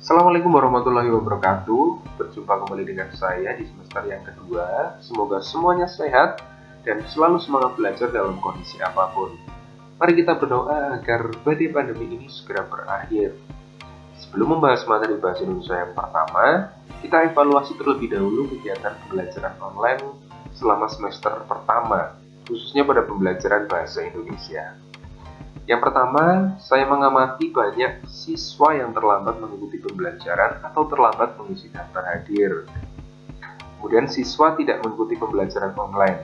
Assalamualaikum warahmatullahi wabarakatuh. Berjumpa kembali dengan saya di semester yang kedua. Semoga semuanya sehat dan selalu semangat belajar dalam kondisi apapun. Mari kita berdoa agar badai pandemi ini segera berakhir. Sebelum membahas materi bahasa Indonesia yang pertama, kita evaluasi terlebih dahulu kegiatan pembelajaran online selama semester pertama, khususnya pada pembelajaran bahasa Indonesia. Yang pertama, saya mengamati banyak siswa yang terlambat mengikuti pembelajaran atau terlambat mengisi daftar hadir. Kemudian siswa tidak mengikuti pembelajaran online.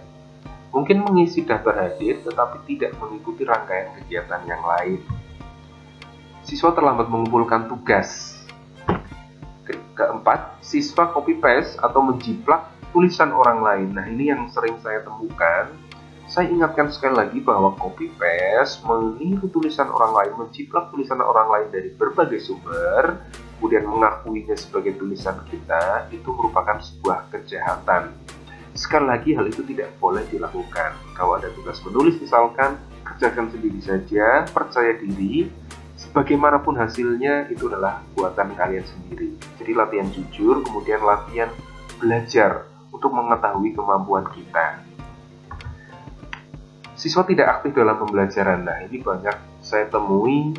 Mungkin mengisi daftar hadir tetapi tidak mengikuti rangkaian kegiatan yang lain. Siswa terlambat mengumpulkan tugas. Keempat, siswa copy paste atau menjiplak tulisan orang lain. Nah, ini yang sering saya temukan. Saya ingatkan sekali lagi bahwa copy paste, meniru tulisan orang lain, menjiplak tulisan orang lain dari berbagai sumber, kemudian mengakuinya sebagai tulisan kita, itu merupakan sebuah kejahatan. Sekali lagi, hal itu tidak boleh dilakukan. Kalau ada tugas menulis misalkan, kerjakan sendiri saja, percaya diri, sebagaimanapun hasilnya itu adalah buatan kalian sendiri. Jadi latihan jujur, kemudian latihan belajar untuk mengetahui kemampuan kita. Siswa tidak aktif dalam pembelajaran. Nah, ini banyak saya temui,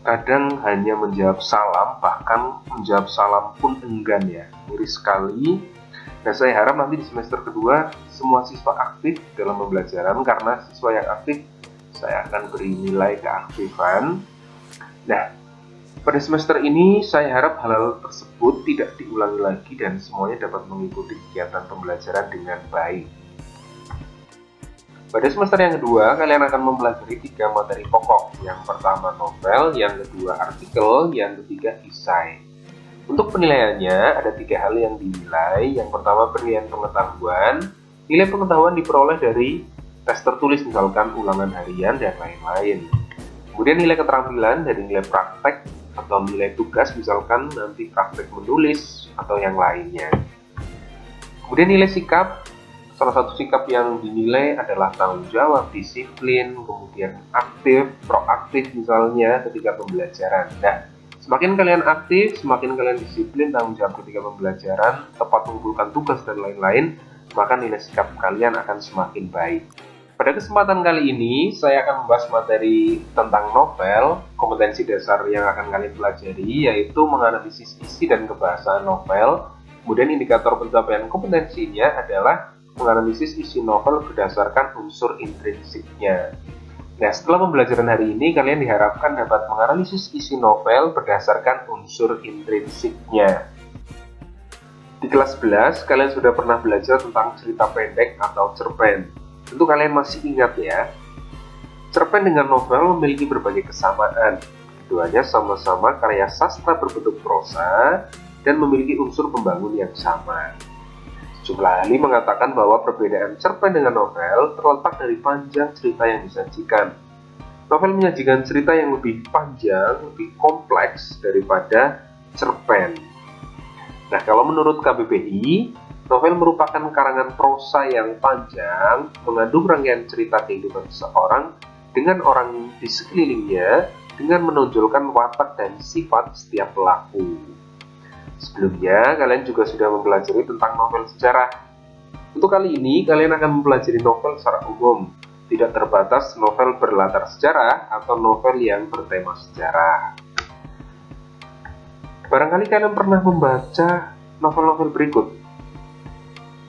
kadang hanya menjawab salam, bahkan menjawab salam pun enggan ya, miris sekali. Nah, saya harap nanti di semester kedua semua siswa aktif dalam pembelajaran, karena siswa yang aktif saya akan beri nilai keaktifan. Nah, pada semester ini saya harap hal-hal tersebut tidak diulangi lagi dan semuanya dapat mengikuti kegiatan pembelajaran dengan baik. Pada semester yang kedua, kalian akan mempelajari 3 materi pokok. Yang pertama novel, yang kedua artikel, yang ketiga esai. Untuk penilaiannya, ada 3 hal yang dinilai. Yang pertama penilaian pengetahuan. Nilai pengetahuan diperoleh dari tes tertulis, misalkan ulangan harian dan lain-lain. Kemudian nilai keterampilan dari nilai praktek atau nilai tugas, misalkan nanti praktek menulis atau yang lainnya. Kemudian nilai sikap. Salah satu sikap yang dinilai adalah tanggung jawab, disiplin, kemudian aktif, proaktif misalnya ketika pembelajaran. Nah, semakin kalian aktif, semakin kalian disiplin, tanggung jawab ketika pembelajaran, tepat mengumpulkan tugas dan lain-lain, maka nilai sikap kalian akan semakin baik. Pada kesempatan kali ini, saya akan membahas materi tentang novel. Kompetensi dasar yang akan kalian pelajari yaitu menganalisis isi dan kebahasaan novel. Kemudian indikator pencapaian kompetensinya adalah menganalisis isi novel berdasarkan unsur intrinsiknya. Nah, setelah pembelajaran hari ini, kalian diharapkan dapat menganalisis isi novel berdasarkan unsur intrinsiknya. Di kelas 11, kalian sudah pernah belajar tentang cerita pendek atau cerpen. Tentu kalian masih ingat ya. Cerpen dengan novel memiliki berbagai kesamaan. Keduanya sama-sama karya sastra berbentuk prosa dan memiliki unsur pembangun yang sama. Sejumlah ahli mengatakan bahwa perbedaan cerpen dengan novel terletak dari panjang cerita yang disajikan. Novel menyajikan cerita yang lebih panjang, lebih kompleks daripada cerpen. Nah, kalau menurut KBBI, novel merupakan karangan prosa yang panjang, mengandung rangkaian cerita kehidupan seseorang dengan orang di sekelilingnya, dengan menonjolkan watak dan sifat setiap pelaku. Sebelumnya, kalian juga sudah mempelajari tentang novel sejarah. Untuk kali ini, kalian akan mempelajari novel secara umum, tidak terbatas novel berlatar sejarah atau novel yang bertema sejarah. Barangkali kalian pernah membaca novel-novel berikut.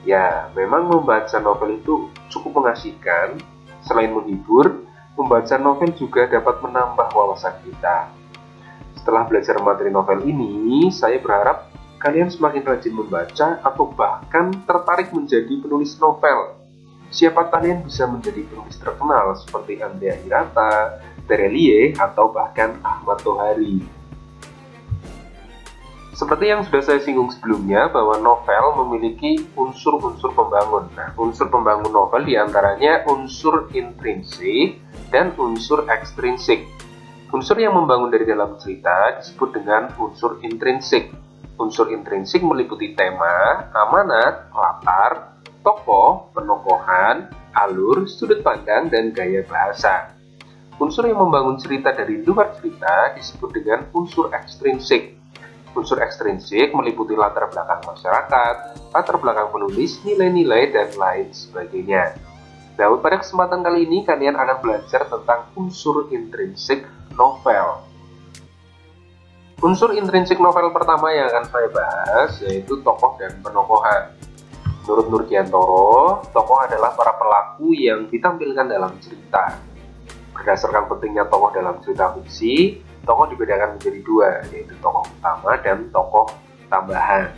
Ya, memang membaca novel itu cukup mengasihkan. Selain menghibur, membaca novel juga dapat menambah wawasan kita. Setelah belajar materi novel ini, saya berharap kalian semakin rajin membaca atau bahkan tertarik menjadi penulis novel. Siapa kalian bisa menjadi penulis terkenal seperti Andrea Hirata, Terelie, atau bahkan Ahmad Tohari. Seperti yang sudah saya singgung sebelumnya, bahwa novel memiliki unsur-unsur pembangun. Nah, unsur pembangun novel diantaranya unsur intrinsik dan unsur ekstrinsik. Unsur yang membangun dari dalam cerita disebut dengan unsur intrinsik. Unsur intrinsik meliputi tema, amanat, latar, tokoh, penokohan, alur, sudut pandang, dan gaya bahasa. Unsur yang membangun cerita dari luar cerita disebut dengan unsur ekstrinsik. Unsur ekstrinsik meliputi latar belakang masyarakat, latar belakang penulis, nilai-nilai, dan lain sebagainya. Nah, pada kesempatan kali ini kalian akan belajar tentang unsur intrinsik novel. Unsur intrinsik novel pertama yang akan saya bahas yaitu tokoh dan penokohan. Menurut Nurgiantoro, tokoh adalah para pelaku yang ditampilkan dalam cerita. Berdasarkan pentingnya tokoh dalam cerita fiksi, tokoh dibedakan menjadi dua, yaitu tokoh utama dan tokoh tambahan.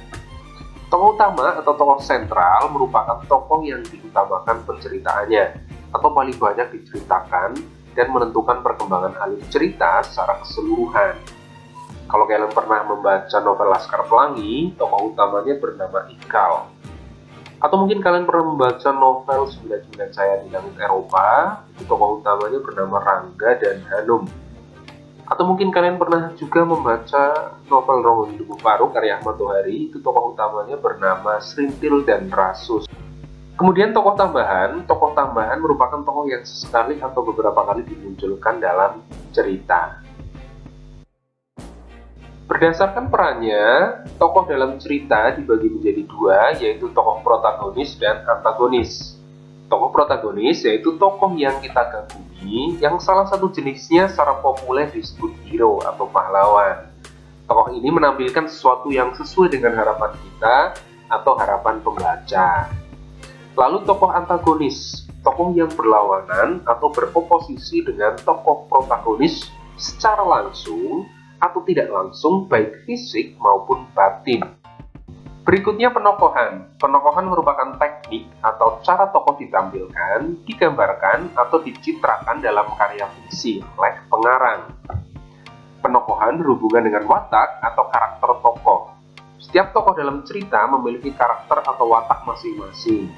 Tokoh utama atau tokoh sentral merupakan tokoh yang diutamakan penceritaannya, atau paling banyak diceritakan dan menentukan perkembangan alur cerita secara keseluruhan. Kalau kalian pernah membaca novel Laskar Pelangi, tokoh utamanya bernama Ikal. Atau mungkin kalian pernah membaca novel 99 Cahaya di Langit Eropa, itu tokoh utamanya bernama Rangga dan Hanum. Atau mungkin kalian pernah juga membaca novel Ronggeng Tubuh Paru karya Ahmad Tohari, itu tokoh utamanya bernama Srintil dan Rasus. Kemudian tokoh tambahan merupakan tokoh yang sesekali atau beberapa kali dimunculkan dalam cerita. Berdasarkan perannya, tokoh dalam cerita dibagi menjadi dua, yaitu tokoh protagonis dan antagonis. Tokoh protagonis yaitu tokoh yang kita kagumi, yang salah satu jenisnya secara populer disebut hero atau pahlawan. Tokoh ini menampilkan sesuatu yang sesuai dengan harapan kita atau harapan pembaca. Lalu tokoh antagonis, tokoh yang berlawanan atau beroposisi dengan tokoh protagonis secara langsung atau tidak langsung, baik fisik maupun batin. Berikutnya penokohan. Penokohan merupakan teknik atau cara tokoh ditampilkan, digambarkan, atau dicitrakan dalam karya fiksi oleh pengarang. Penokohan berhubungan dengan watak atau karakter tokoh. Setiap tokoh dalam cerita memiliki karakter atau watak masing-masing.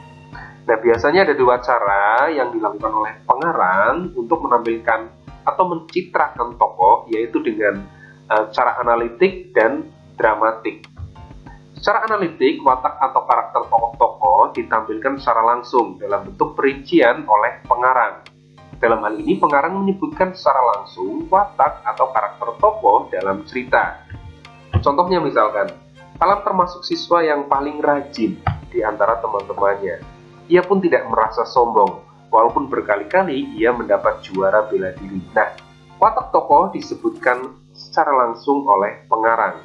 Nah, biasanya ada dua cara yang dilakukan oleh pengarang untuk menampilkan atau mencitrakan tokoh, yaitu dengan cara analitik dan dramatik. Secara analitik, watak atau karakter tokoh-tokoh ditampilkan secara langsung dalam bentuk perincian oleh pengarang. Dalam hal ini, pengarang menyebutkan secara langsung watak atau karakter tokoh dalam cerita. Contohnya misalkan, Alam termasuk siswa yang paling rajin di antara teman-temannya. Ia pun tidak merasa sombong, walaupun berkali-kali ia mendapat juara bela diri. Nah, watak tokoh disebutkan secara langsung oleh pengarang.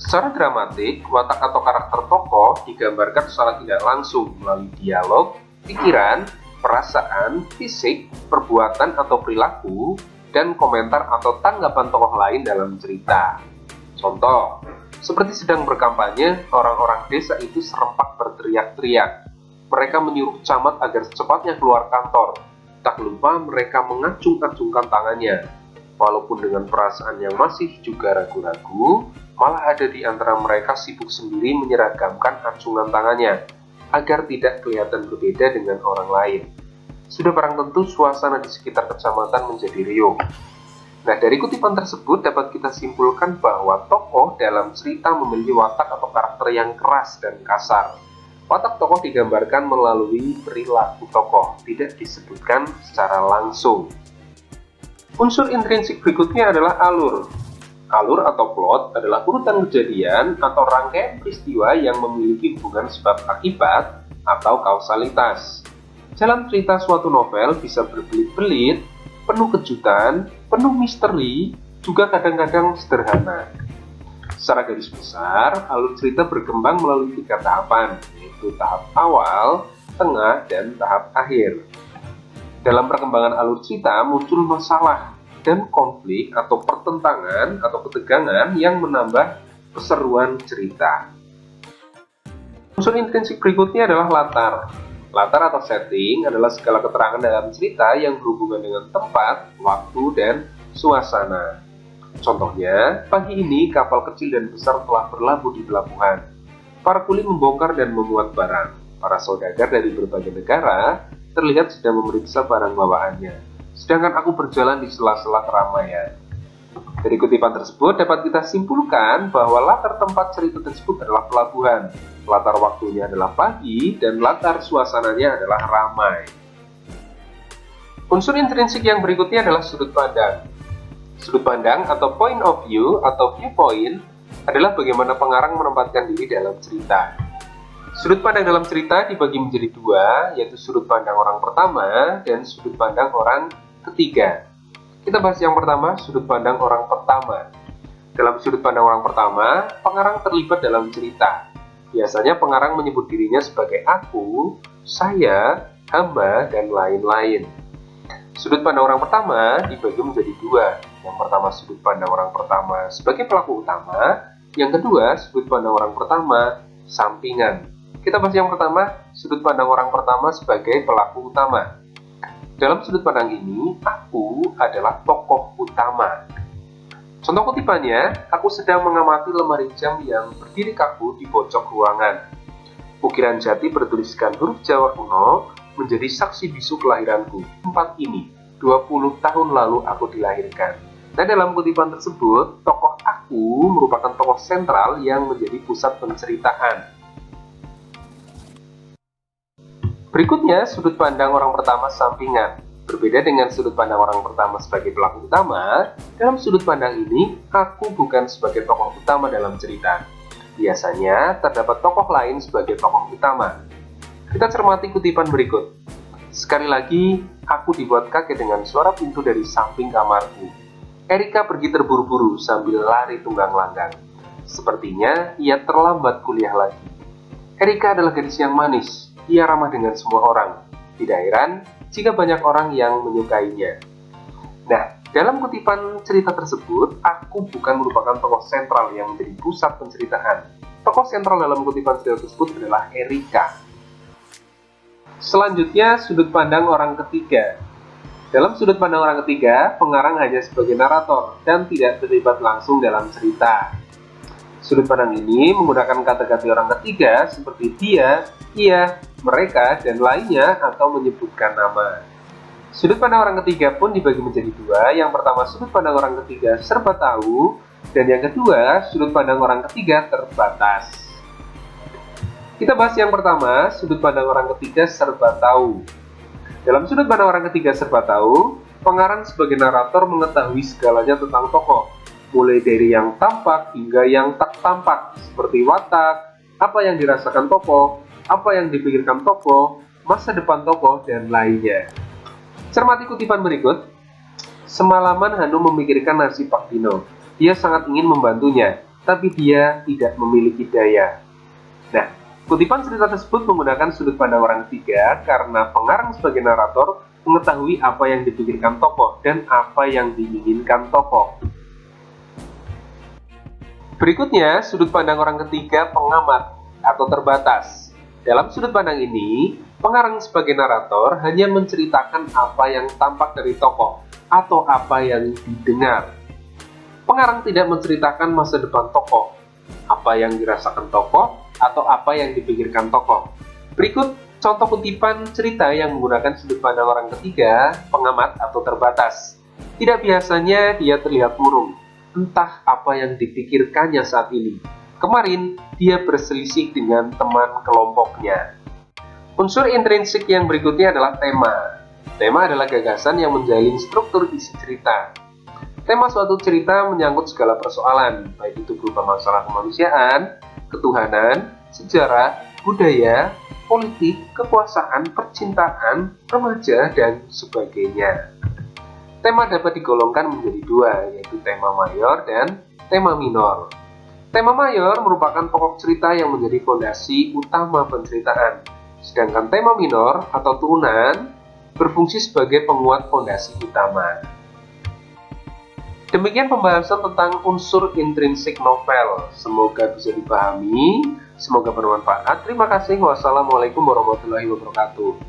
Secara dramatik, watak atau karakter tokoh digambarkan secara tidak langsung melalui dialog, pikiran, perasaan, fisik, perbuatan atau perilaku, dan komentar atau tanggapan tokoh lain dalam cerita. Contoh, seperti sedang berkampanye, orang-orang desa itu serempak berteriak-teriak. Mereka menyuruh camat agar secepatnya keluar kantor. Tak lupa mereka mengacung-acungkan tangannya. Walaupun dengan perasaan yang masih juga ragu-ragu, malah ada di antara mereka sibuk sendiri menyeragamkan acungan tangannya, agar tidak kelihatan berbeda dengan orang lain. Sudah barang tentu suasana di sekitar kecamatan menjadi riuh. Nah, dari kutipan tersebut dapat kita simpulkan bahwa tokoh dalam cerita memiliki watak atau karakter yang keras dan kasar. Watak tokoh digambarkan melalui perilaku tokoh, tidak disebutkan secara langsung. Unsur intrinsik berikutnya adalah alur. Alur atau plot adalah urutan kejadian atau rangkaian peristiwa yang memiliki hubungan sebab akibat atau kausalitas. Jalan cerita suatu novel bisa berbelit-belit, penuh kejutan, penuh misteri, juga kadang-kadang sederhana. Secara garis besar, alur cerita berkembang melalui 3 tahapan, yaitu tahap awal, tengah, dan tahap akhir. Dalam perkembangan alur cerita muncul masalah dan konflik atau pertentangan atau ketegangan yang menambah keseruan cerita. Unsur intrinsik berikutnya adalah latar. Latar atau setting adalah segala keterangan dalam cerita yang berhubungan dengan tempat, waktu, dan suasana. Contohnya, pagi ini kapal kecil dan besar telah berlabuh di pelabuhan. Para kuli membongkar dan memuat barang. Para saudagar dari berbagai negara terlihat sedang memeriksa barang bawaannya, sedangkan aku berjalan di sela-sela keramaian. Dari kutipan tersebut dapat kita simpulkan bahwa latar tempat cerita tersebut adalah pelabuhan, latar waktunya adalah pagi, dan latar suasananya adalah ramai. Unsur intrinsik yang berikutnya adalah sudut pandang. Sudut pandang atau point of view atau viewpoint adalah bagaimana pengarang menempatkan diri dalam cerita. Sudut pandang dalam cerita dibagi menjadi dua, yaitu sudut pandang orang pertama dan sudut pandang orang ketiga. Kita bahas yang pertama, sudut pandang orang pertama. Dalam sudut pandang orang pertama, pengarang terlibat dalam cerita. Biasanya pengarang menyebut dirinya sebagai aku, saya, hamba, dan lain-lain. Sudut pandang orang pertama dibagi menjadi dua. Yang pertama, sudut pandang orang pertama sebagai pelaku utama. Yang kedua, sudut pandang orang pertama sampingan. Kita bahas yang pertama, sudut pandang orang pertama sebagai pelaku utama. Dalam sudut pandang ini, aku adalah tokoh utama. Contoh kutipannya, aku sedang mengamati lemari jam yang berdiri kaku di pojok ruangan. Ukiran jati bertuliskan huruf Jawa kuno menjadi saksi bisu kelahiranku. Tempat ini, 20 tahun lalu aku dilahirkan. Nah, dalam kutipan tersebut, tokoh aku merupakan tokoh sentral yang menjadi pusat penceritaan. Berikutnya, sudut pandang orang pertama sampingan. Berbeda dengan sudut pandang orang pertama sebagai pelaku utama, dalam sudut pandang ini, aku bukan sebagai tokoh utama dalam cerita. Biasanya, terdapat tokoh lain sebagai tokoh utama. Kita cermati kutipan berikut. Sekali lagi, aku dibuat kaget dengan suara pintu dari samping kamarku. Erika pergi terburu-buru sambil lari tunggang langgang. Sepertinya, ia terlambat kuliah lagi. Erika adalah gadis yang manis. Ia ramah dengan semua orang. Tidak heran jika banyak orang yang menyukainya. Nah, dalam kutipan cerita tersebut, aku bukan merupakan tokoh sentral yang menjadi pusat penceritaan. Tokoh sentral dalam kutipan cerita tersebut adalah Erika. Selanjutnya, sudut pandang orang ketiga. Dalam sudut pandang orang ketiga, pengarang hanya sebagai narator dan tidak terlibat langsung dalam cerita. Sudut pandang ini menggunakan kata-kata orang ketiga seperti dia, ia, mereka, dan lainnya atau menyebutkan nama. Sudut pandang orang ketiga pun dibagi menjadi dua. Yang pertama, sudut pandang orang ketiga serba tahu, dan yang kedua, sudut pandang orang ketiga terbatas. Kita bahas yang pertama, sudut pandang orang ketiga serba tahu. Dalam sudut pandang orang ketiga serba tahu, pengarang sebagai narator mengetahui segalanya tentang tokoh, mulai dari yang tampak hingga yang tak tampak, seperti watak, apa yang dirasakan tokoh, apa yang dipikirkan tokoh, masa depan tokoh, dan lainnya. Cermati kutipan berikut. Semalaman Hanum memikirkan nasib Pak Dino. Dia sangat ingin membantunya, tapi dia tidak memiliki daya. Nah, kutipan cerita tersebut menggunakan sudut pandang orang ketiga karena pengarang sebagai narator mengetahui apa yang dipikirkan tokoh dan apa yang diinginkan tokoh. Berikutnya, sudut pandang orang ketiga pengamat atau terbatas. Dalam sudut pandang ini, pengarang sebagai narator hanya menceritakan apa yang tampak dari tokoh atau apa yang didengar. Pengarang tidak menceritakan masa depan tokoh, apa yang dirasakan tokoh, atau apa yang dipikirkan tokoh. Berikut contoh kutipan cerita yang menggunakan sudut pandang orang ketiga, pengamat atau terbatas. Tidak biasanya dia terlihat murung. Entah apa yang dipikirkannya saat ini. Kemarin, dia berselisih dengan teman kelompoknya. Unsur intrinsik yang berikutnya adalah tema. Tema adalah gagasan yang menjalin struktur isi cerita. Tema suatu cerita menyangkut segala persoalan, baik itu berupa masalah kemanusiaan, ketuhanan, sejarah, budaya, politik, kekuasaan, percintaan, remaja, dan sebagainya. Tema dapat digolongkan menjadi dua, yaitu tema mayor dan tema minor. Tema mayor merupakan pokok cerita yang menjadi fondasi utama penceritaan, sedangkan tema minor atau turunan berfungsi sebagai penguat fondasi utama. Demikian pembahasan tentang unsur intrinsik novel. Semoga bisa dipahami, semoga bermanfaat. Terima kasih. Wassalamualaikum warahmatullahi wabarakatuh.